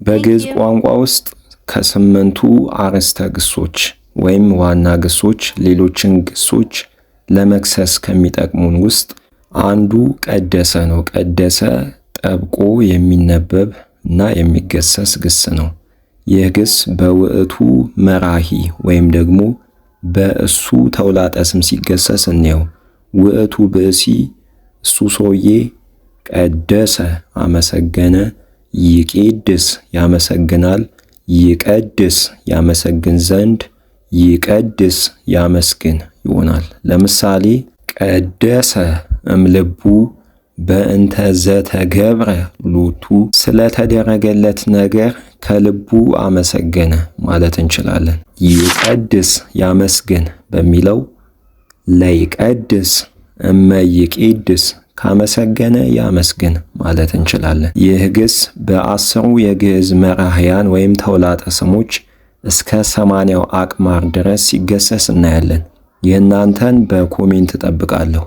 በግዕዝ ቋንቋ ውስጥ ከስምንቱ አርዕስተ ግሶች ወይም ዋና ግሶች ሌሎችን ግሶች ለመክሰስ ከሚጠቅሙን ውስጥ አንዱ ቀደሰ ነው። ቀደሰ ጠብቆ የሚነበብ እና የሚገሰስ ግስ ነው። ይህ ግስ በውእቱ መራሂ ወይም ደግሞ በእሱ ተውላጠ ስም ሲገሰስ እንየው። ውእቱ ብእሲ እሱ ሰውዬ ቀደሰ አመሰገነ፣ ይቄድስ ያመሰግናል፣ ይቀድስ ያመሰግን ዘንድ፣ ይቀድስ ያመስግን ይሆናል። ለምሳሌ ቀደሰ እምልቡ በእንተ ዘተገብረ ሎቱ ስለተደረገለት ነገር ከልቡ አመሰገነ ማለት እንችላለን። ይቀድስ ያመስግን በሚለው ለይቀድስ እመይቄድስ ካመሰገነ ያመስግን ማለት እንችላለን። ይህ ግስ በ10ሩ የግዕዝ መራሕያን ወይም ተውላጠ ስሞች እስከ 80ው አቅማር ድረስ ሲገሰስ እናያለን። የእናንተን በኮሜንት እጠብቃለሁ።